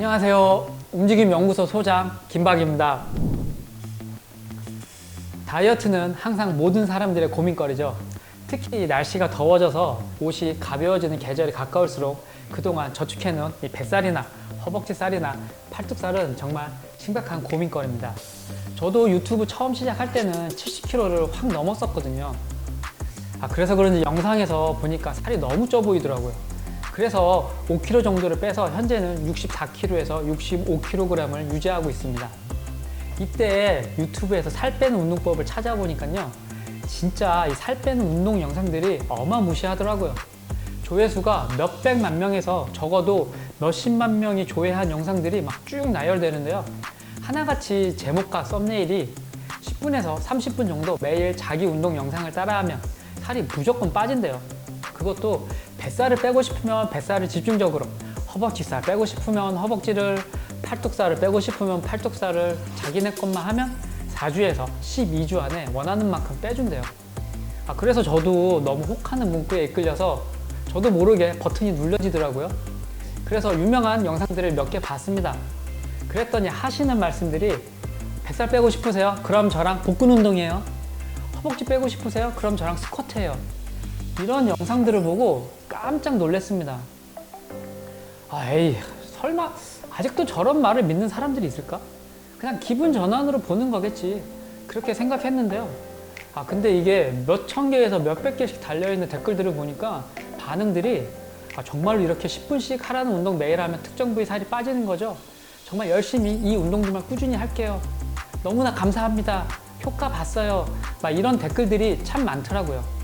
안녕하세요. 움직임연구소 소장 김박입니다. 다이어트는 항상 모든 사람들의 고민거리죠. 특히 날씨가 더워져서 옷이 가벼워지는 계절이 가까울수록 그동안 저축해놓은 이 뱃살이나 허벅지살이나 팔뚝살은 정말 심각한 고민거리입니다. 저도 유튜브 처음 시작할 때는 70kg를 확 넘었었거든요. 그래서 그런지 영상에서 보니까 살이 너무 쪄 보이더라고요. 그래서 5kg 정도를 빼서 현재는 64kg에서 65kg을 유지하고 있습니다. 이때 유튜브에서 살 빼는 운동법을 찾아보니까요, 진짜 이 살 빼는 운동 영상들이 어마무시하더라고요. 조회수가 몇백만 명에서 적어도 몇십만 명이 조회한 영상들이 막 쭉 나열되는데요. 하나같이 제목과 썸네일이 10분에서 30분 정도 매일 자기 운동 영상을 따라하면 살이 무조건 빠진대요. 그것도 뱃살을 빼고 싶으면 뱃살을 집중적으로, 허벅지살 빼고 싶으면 허벅지를, 팔뚝살을 빼고 싶으면 팔뚝살을 자기네 것만 하면 4주에서 12주 안에 원하는 만큼 빼준대요. 그래서 저도 너무 혹하는 문구에 이끌려서 저도 모르게 버튼이 눌려지더라고요. 그래서 유명한 영상들을 몇 개 봤습니다. 그랬더니 하시는 말씀들이, 뱃살 빼고 싶으세요? 그럼 저랑 복근 운동이에요. 허벅지 빼고 싶으세요? 그럼 저랑 스쿼트예요. 이런 영상들을 보고 깜짝 놀랐습니다. 에이, 설마 아직도 저런 말을 믿는 사람들이 있을까? 그냥 기분 전환으로 보는 거겠지, 그렇게 생각했는데요. 근데 이게 몇천 개에서 몇백 개씩 달려있는 댓글들을 보니까 반응들이, 정말로 이렇게 10분씩 하라는 운동 매일 하면 특정 부위 살이 빠지는 거죠? 정말 열심히 이 운동들만 꾸준히 할게요. 너무나 감사합니다. 효과 봤어요. 이런 댓글들이 참 많더라고요.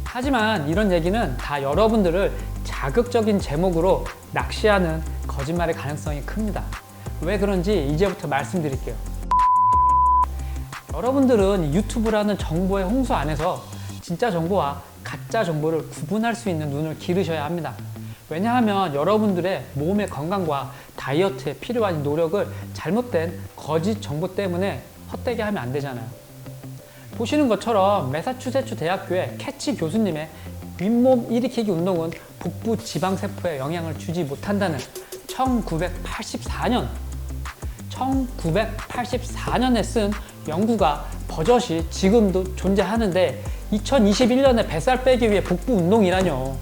하지만 이런 얘기는 다 여러분들을 자극적인 제목으로 낚시하는 거짓말의 가능성이 큽니다. 왜 그런지 이제부터 말씀드릴게요. 여러분들은 유튜브라는 정보의 홍수 안에서 진짜 정보와 가짜 정보를 구분할 수 있는 눈을 기르셔야 합니다. 왜냐하면 여러분들의 몸의 건강과 다이어트에 필요한 노력을 잘못된 거짓 정보 때문에 헛되게 하면 안 되잖아요. 보시는 것처럼 매사추세츠 대학교의 캐치 교수님의 윗몸 일으키기 운동은 복부 지방세포에 영향을 주지 못한다는 1984년에 쓴 연구가 버젓이 지금도 존재하는데, 2021년에 뱃살 빼기 위해 복부 운동이라뇨.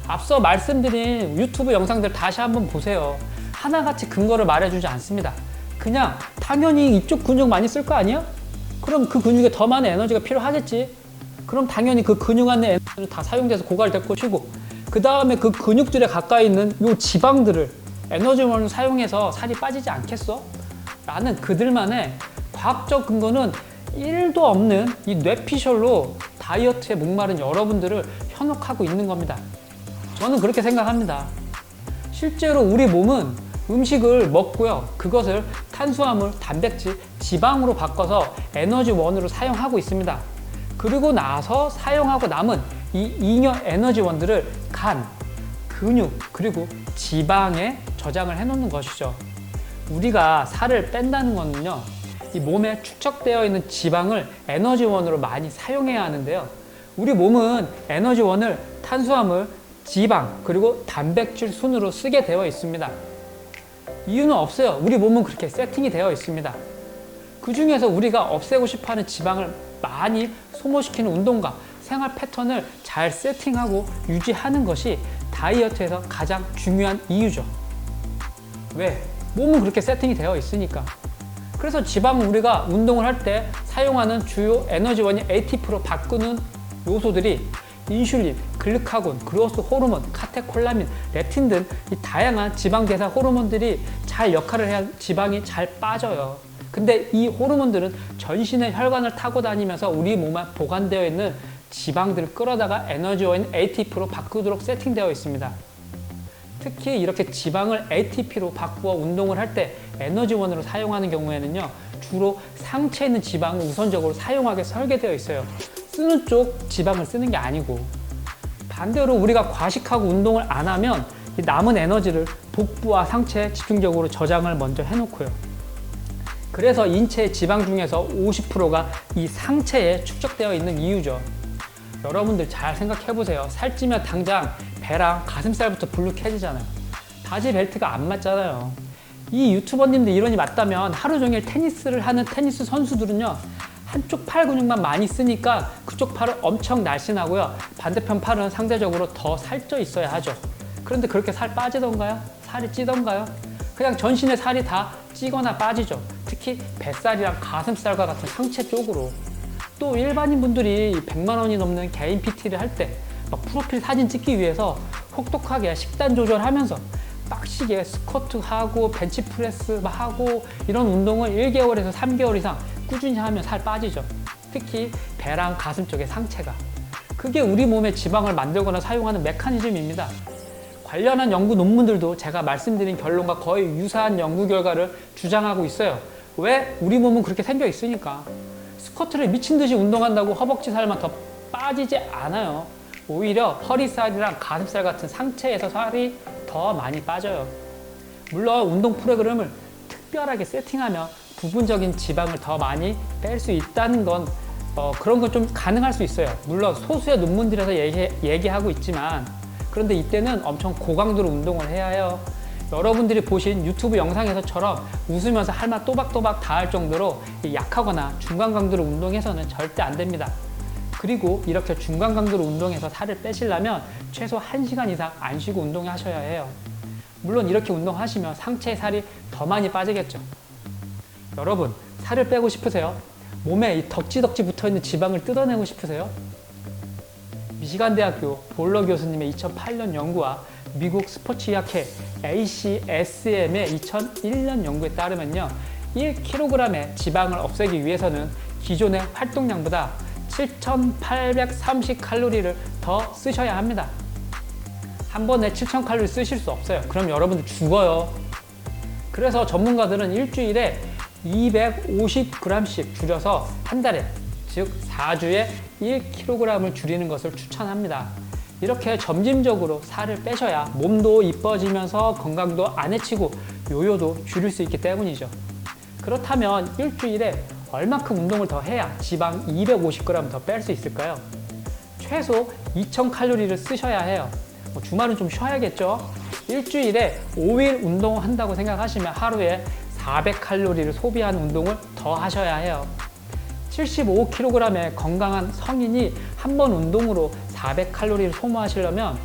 앞서 말씀드린 유튜브 영상들 다시 한번 보세요. 하나같이 근거를 말해주지 않습니다. 그냥 당연히 이쪽 근육 많이 쓸 거 아니야? 그럼 그 근육에 더 많은 에너지가 필요하겠지. 그럼 당연히 그 근육 안에 에너지는 다 사용돼서 고갈될 것이고, 그 다음에 그 근육들에 가까이 있는 요 지방들을 에너지원을 사용해서 살이 빠지지 않겠어? 라는 그들만의 과학적 근거는 1도 없는 이 뇌피셜로 다이어트에 목마른 여러분들을 현혹하고 있는 겁니다. 저는 그렇게 생각합니다. 실제로 우리 몸은 음식을 먹고요, 그것을 탄수화물, 단백질, 지방으로 바꿔서 에너지원으로 사용하고 있습니다. 그리고 나서 사용하고 남은 이 잉여 에너지원들을 간, 근육, 그리고 지방에 저장을 해놓는 것이죠. 우리가 살을 뺀다는 거는요, 이 몸에 축적되어 있는 지방을 에너지원으로 많이 사용해야 하는데요, 우리 몸은 에너지원을 탄수화물, 지방, 그리고 단백질 순으로 쓰게 되어 있습니다. 이유는 없어요. 우리 몸은 그렇게 세팅이 되어 있습니다. 그 중에서 우리가 없애고 싶어하는 지방을 많이 소모시키는 운동과 생활 패턴을 잘 세팅하고 유지하는 것이 다이어트에서 가장 중요한 이유죠. 왜? 몸은 그렇게 세팅이 되어 있으니까. 그래서 지방은 우리가 운동을 할 때 사용하는 주요 에너지원이 ATP로 바꾸는 요소들이 인슐린, 글루카곤, 그로스 호르몬, 카테콜라민, 렙틴 등 이 다양한 지방 대사 호르몬들이 잘 역할을 해야 지방이 잘 빠져요. 근데 이 호르몬들은 전신의 혈관을 타고 다니면서 우리 몸에 보관되어 있는 지방들을 끌어다가 에너지원인 ATP로 바꾸도록 세팅되어 있습니다. 특히 이렇게 지방을 ATP로 바꾸어 운동을 할 때 에너지원으로 사용하는 경우에는요, 주로 상체에 있는 지방을 우선적으로 사용하게 설계되어 있어요. 쓰는 쪽 지방을 쓰는 게 아니고. 반대로 우리가 과식하고 운동을 안 하면 이 남은 에너지를 복부와 상체에 집중적으로 저장을 먼저 해놓고요. 그래서 인체의 지방 중에서 50%가 이 상체에 축적되어 있는 이유죠. 여러분들 잘 생각해보세요. 살찌면 당장 배랑 가슴살부터 불룩해지잖아요. 바지 벨트가 안 맞잖아요. 이 유튜버님들 이론이 맞다면 하루 종일 테니스를 하는 테니스 선수들은요, 한쪽 팔 근육만 많이 쓰니까 그쪽 팔은 엄청 날씬하고요, 반대편 팔은 상대적으로 더 살쪄 있어야 하죠. 그런데 그렇게 살 빠지던가요? 살이 찌던가요? 그냥 전신의 살이 다 찌거나 빠지죠. 특히 뱃살이랑 가슴살과 같은 상체 쪽으로. 또 일반인 분들이 100만 원이 넘는 개인 PT를 할 때 막 프로필 사진 찍기 위해서 혹독하게 식단 조절하면서 빡시게 스쿼트 하고 벤치프레스 하고 이런 운동을 1개월에서 3개월 이상 꾸준히 하면 살 빠지죠. 특히 배랑 가슴 쪽의 상체가. 그게 우리 몸에 지방을 만들거나 사용하는 메커니즘입니다. 관련한 연구 논문들도 제가 말씀드린 결론과 거의 유사한 연구 결과를 주장하고 있어요. 왜? 우리 몸은 그렇게 생겨 있으니까. 스쿼트를 미친 듯이 운동한다고 허벅지 살만 더 빠지지 않아요. 오히려 허리살이랑 가슴살 같은 상체에서 살이 더 많이 빠져요. 물론 운동 프로그램을 특별하게 세팅하면 부분적인 지방을 더 많이 뺄 수 있다는 건 그런 건 좀 가능할 수 있어요. 물론 소수의 논문들에서 얘기하고 있지만, 그런데 이때는 엄청 고강도로 운동을 해야 해요. 여러분들이 보신 유튜브 영상에서처럼 웃으면서 할 말 또박또박 다 할 정도로 약하거나 중간 강도로 운동해서는 절대 안 됩니다. 그리고 이렇게 중간 강도로 운동해서 살을 빼시려면 최소 1시간 이상 안 쉬고 운동하셔야 해요. 물론 이렇게 운동하시면 상체에 살이 더 많이 빠지겠죠. 여러분, 살을 빼고 싶으세요? 몸에 이 덕지덕지 붙어있는 지방을 뜯어내고 싶으세요? 미시간 대학교 볼러 교수님의 2008년 연구와 미국 스포츠의학회 ACSM의 2001년 연구에 따르면요, 1kg의 지방을 없애기 위해서는 기존의 활동량보다 7,830칼로리를 더 쓰셔야 합니다. 한 번에 7,000칼로리 쓰실 수 없어요. 그럼 여러분들 죽어요. 그래서 전문가들은 일주일에 250g씩 줄여서 한 달에, 즉 4주에 1kg을 줄이는 것을 추천합니다. 이렇게 점진적으로 살을 빼셔야 몸도 이뻐지면서 건강도 안 해치고 요요도 줄일 수 있기 때문이죠. 그렇다면 일주일에 얼마큼 운동을 더 해야 지방 250g 더 뺄 수 있을까요? 최소 2000칼로리를 쓰셔야 해요. 주말은 좀 쉬어야겠죠? 일주일에 5일 운동한다고 생각하시면 하루에 400칼로리를 소비하는 운동을 더 하셔야 해요. 75kg의 건강한 성인이 한 번 운동으로 400칼로리를 소모하시려면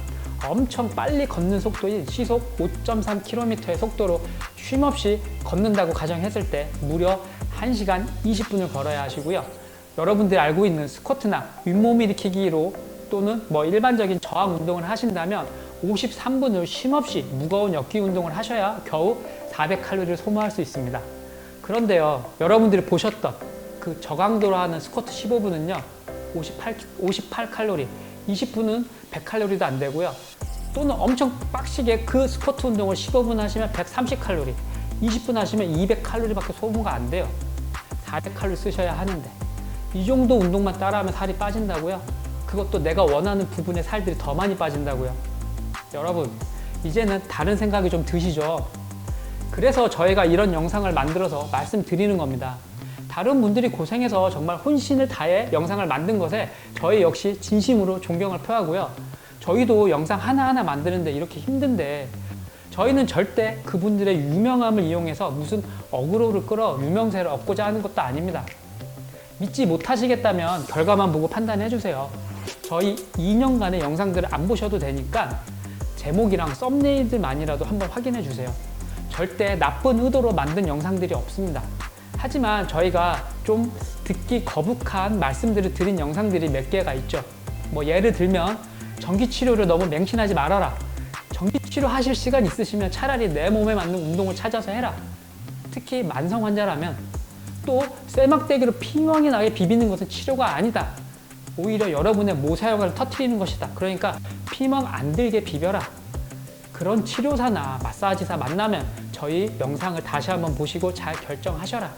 엄청 빨리 걷는 속도인 시속 5.3km의 속도로 쉼없이 걷는다고 가정했을 때 무려 1시간 20분을 걸어야 하시고요. 여러분들이 알고 있는 스쿼트나 윗몸 일으키기로 또는 일반적인 저항 운동을 하신다면 53분을 쉼없이 무거운 역기 운동을 하셔야 겨우 400칼로리를 소모할 수 있습니다. 그런데요, 여러분들이 보셨던 그 저강도로 하는 스쿼트 15분은요 58칼로리, 20분은 100칼로리도 안 되고요, 또는 엄청 빡시게 그 스쿼트 운동을 15분 하시면 130칼로리, 20분 하시면 200칼로리밖에 소모가 안 돼요. 400칼로리 쓰셔야 하는데 이 정도 운동만 따라하면 살이 빠진다고요? 그것도 내가 원하는 부분의 살들이 더 많이 빠진다고요? 여러분, 이제는 다른 생각이 좀 드시죠? 그래서 저희가 이런 영상을 만들어서 말씀드리는 겁니다. 다른 분들이 고생해서 정말 혼신을 다해 영상을 만든 것에 저희 역시 진심으로 존경을 표하고요. 저희도 영상 하나하나 만드는데 이렇게 힘든데 저희는 절대 그분들의 유명함을 이용해서 무슨 어그로를 끌어 유명세를 얻고자 하는 것도 아닙니다. 믿지 못하시겠다면 결과만 보고 판단해 주세요. 저희 2년간의 영상들을 안 보셔도 되니까 제목이랑 썸네일들만이라도 한번 확인해 주세요. 절대 나쁜 의도로 만든 영상들이 없습니다. 하지만 저희가 좀 듣기 거북한 말씀들을 드린 영상들이 몇 개가 있죠. 예를 들면 전기치료를 너무 맹신하지 말아라. 전기치료 하실 시간 있으시면 차라리 내 몸에 맞는 운동을 찾아서 해라. 특히 만성 환자라면. 또 쇠막대기로 피멍이 나게 비비는 것은 치료가 아니다. 오히려 여러분의 모세혈관을 터뜨리는 것이다. 그러니까 피멍 안 들게 비벼라. 그런 치료사나 마사지사 만나면 저희 영상을 다시 한번 보시고 잘 결정하셔라.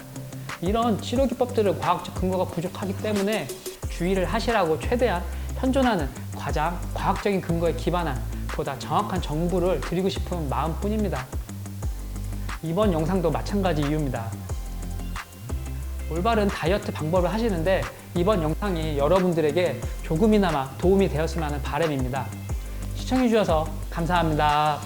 이런 치료 기법들은 과학적 근거가 부족하기 때문에 주의를 하시라고 최대한 현존하는 가장 과학적인 근거에 기반한 보다 정확한 정보를 드리고 싶은 마음뿐입니다. 이번 영상도 마찬가지 이유입니다. 올바른 다이어트 방법을 하시는데 이번 영상이 여러분들에게 조금이나마 도움이 되었으면 하는 바람입니다. 시청해주셔서 감사합니다.